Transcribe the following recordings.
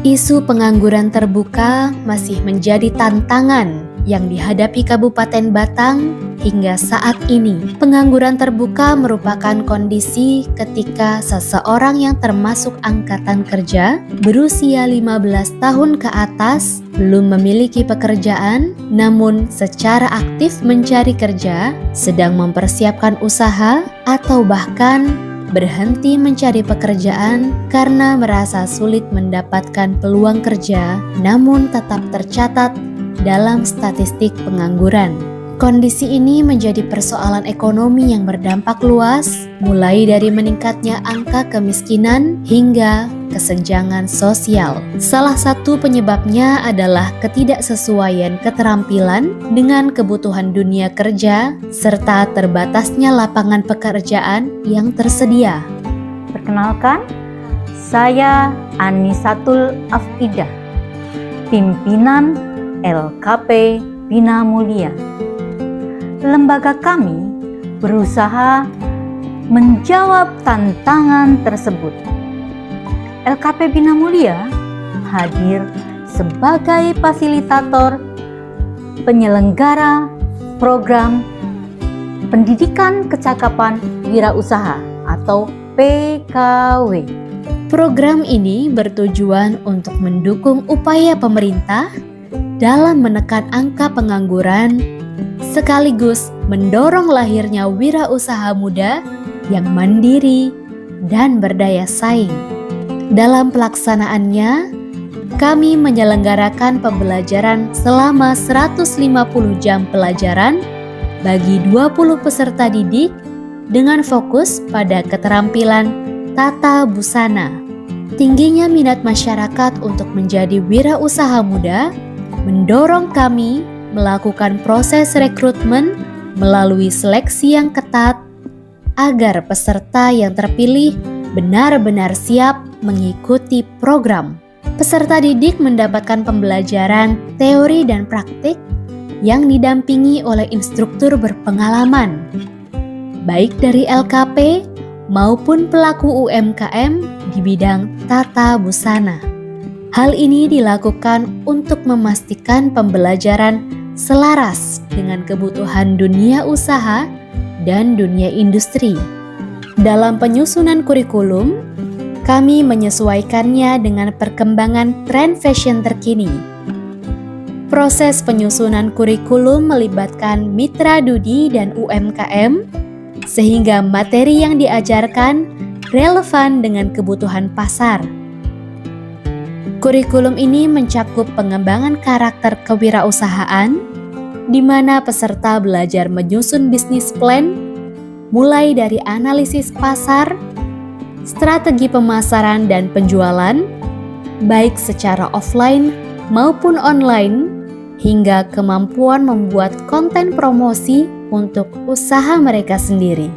Isu pengangguran terbuka masih menjadi tantangan yang dihadapi Kabupaten Batang hingga saat ini. Pengangguran terbuka merupakan kondisi ketika seseorang yang termasuk angkatan kerja berusia 15 tahun ke atas belum memiliki pekerjaan, namun secara aktif mencari kerja, sedang mempersiapkan usaha, atau bahkan berhenti mencari pekerjaan karena merasa sulit mendapatkan peluang kerja, namun tetap tercatat dalam statistik pengangguran. Kondisi ini menjadi persoalan ekonomi yang berdampak luas, mulai dari meningkatnya angka kemiskinan hingga kesenjangan sosial. Salah satu penyebabnya adalah ketidaksesuaian keterampilan dengan kebutuhan dunia kerja, serta terbatasnya lapangan pekerjaan yang tersedia. Perkenalkan, saya Anisatul Afidah, pimpinan LKP Bina Mulia. Lembaga kami berusaha menjawab tantangan tersebut. LKP Bina Mulia hadir sebagai fasilitator penyelenggara program Pendidikan Kecakapan Wirausaha atau PKW. Program ini bertujuan untuk mendukung upaya pemerintah dalam menekan angka pengangguran, sekaligus mendorong lahirnya wirausaha muda yang mandiri dan berdaya saing. Dalam pelaksanaannya, kami menyelenggarakan pembelajaran selama 150 jam pelajaran bagi 20 peserta didik dengan fokus pada keterampilan tata busana. Tingginya minat masyarakat untuk menjadi wirausaha muda mendorong kami melakukan proses rekrutmen melalui seleksi yang ketat agar peserta yang terpilih benar-benar siap mengikuti program. Peserta didik mendapatkan pembelajaran teori dan praktik yang didampingi oleh instruktur berpengalaman, baik dari LKP maupun pelaku UMKM di bidang tata busana. Hal ini dilakukan untuk memastikan pembelajaran selaras dengan kebutuhan dunia usaha dan dunia industri. Dalam penyusunan kurikulum, kami menyesuaikannya dengan perkembangan tren fashion terkini. Proses penyusunan kurikulum melibatkan mitra dudi dan UMKM, sehingga materi yang diajarkan relevan dengan kebutuhan pasar. Kurikulum ini mencakup pengembangan karakter kewirausahaan, di mana peserta belajar menyusun bisnis plan, mulai dari analisis pasar, strategi pemasaran dan penjualan, baik secara offline maupun online, hingga kemampuan membuat konten promosi untuk usaha mereka sendiri.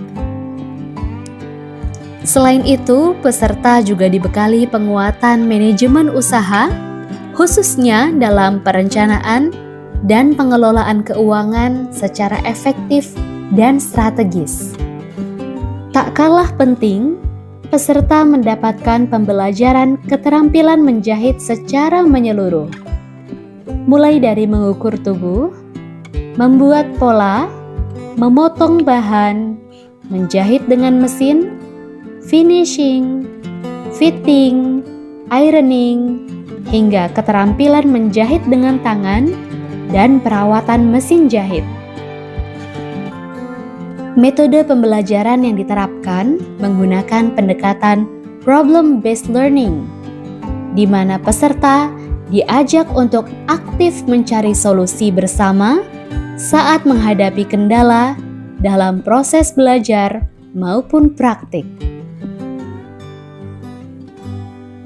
Selain itu, peserta juga dibekali penguatan manajemen usaha, khususnya dalam perencanaan dan pengelolaan keuangan secara efektif dan strategis. Tak kalah penting, peserta mendapatkan pembelajaran keterampilan menjahit secara menyeluruh, mulai dari mengukur tubuh, membuat pola, memotong bahan, menjahit dengan mesin, finishing, fitting, ironing, hingga keterampilan menjahit dengan tangan dan perawatan mesin jahit. Metode pembelajaran yang diterapkan menggunakan pendekatan problem-based learning, di mana peserta diajak untuk aktif mencari solusi bersama saat menghadapi kendala dalam proses belajar maupun praktik.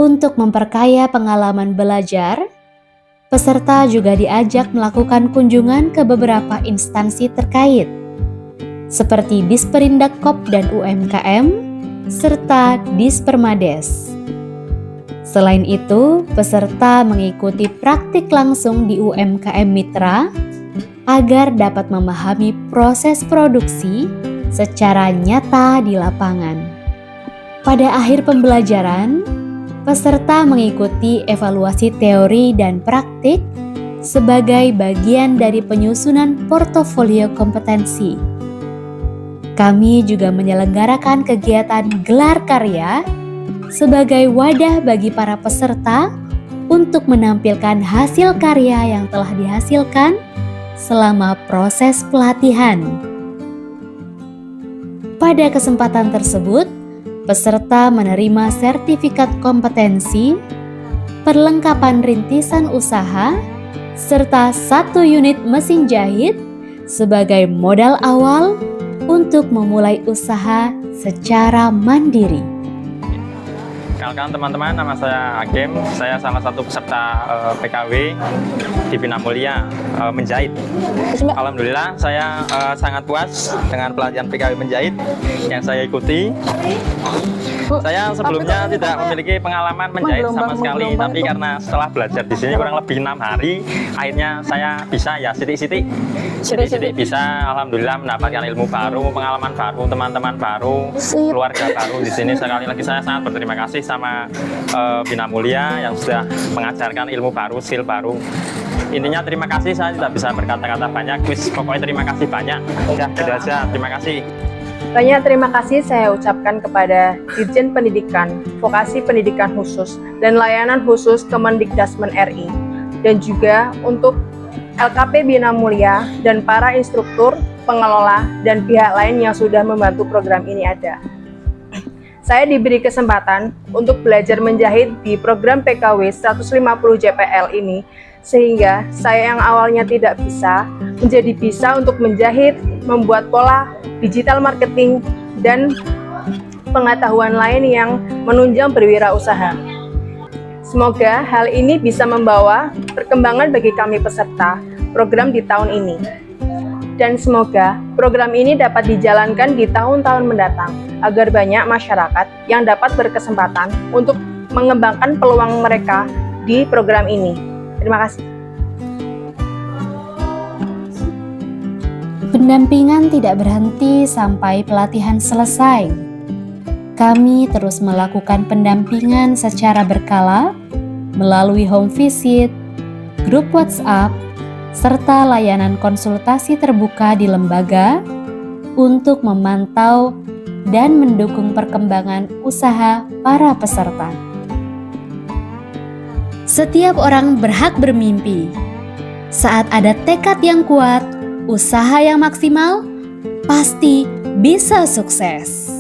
Untuk memperkaya pengalaman belajar, peserta juga diajak melakukan kunjungan ke beberapa instansi terkait, seperti Disperindak KOP dan UMKM, serta Dispermades. Selain itu, peserta mengikuti praktik langsung di UMKM Mitra agar dapat memahami proses produksi secara nyata di lapangan. Pada akhir pembelajaran, Peserta mengikuti evaluasi teori dan praktik sebagai bagian dari penyusunan portofolio kompetensi. Kami juga menyelenggarakan kegiatan gelar karya sebagai wadah bagi para peserta untuk menampilkan hasil karya yang telah dihasilkan selama proses pelatihan. Pada kesempatan tersebut, peserta menerima sertifikat kompetensi, perlengkapan rintisan usaha, serta 1 unit mesin jahit sebagai modal awal untuk memulai usaha secara mandiri. Perkenalkan teman-teman, nama saya Hakim. Saya salah satu peserta PKW di Bina Mulia menjahit. Alhamdulillah saya sangat puas dengan pelatihan PKW menjahit yang saya ikuti. Saya sebelumnya tidak memiliki pengalaman menjahit sama sekali, tapi karena setelah belajar di sini kurang lebih 6 hari, akhirnya saya bisa ya sidik-sidik bisa. Alhamdulillah mendapatkan ilmu baru, pengalaman baru, teman-teman baru, keluarga baru di sini. Sekali lagi saya sangat berterima kasih sama Bina Mulia yang sudah mengajarkan ilmu baru, skill baru. Intinya terima kasih, saya tidak bisa berkata-kata banyak. Pokoknya terima kasih banyak. Ya, gitu aja. Terima kasih. Banyak terima kasih saya ucapkan kepada Dirjen Pendidikan, Vokasi Pendidikan Khusus, dan Layanan Khusus Kemendikdasmen RI, dan juga untuk LKP Bina Mulia dan para instruktur, pengelola, dan pihak lain yang sudah membantu program ini ada. Saya diberi kesempatan untuk belajar menjahit di program PKW 150 JPL ini, sehingga saya yang awalnya tidak bisa, menjadi bisa untuk menjahit, membuat pola, digital marketing, dan pengetahuan lain yang menunjang berwirausaha. Semoga hal ini bisa membawa perkembangan bagi kami peserta program di tahun ini. Dan semoga program ini dapat dijalankan di tahun-tahun mendatang, agar banyak masyarakat yang dapat berkesempatan untuk mengembangkan peluang mereka di program ini. Terima kasih. Pendampingan tidak berhenti sampai pelatihan selesai. Kami terus melakukan pendampingan secara berkala melalui home visit, grup WhatsApp, serta layanan konsultasi terbuka di lembaga untuk memantau dan mendukung perkembangan usaha para peserta. Setiap orang berhak bermimpi. Saat ada tekad yang kuat, usaha yang maksimal pasti bisa sukses.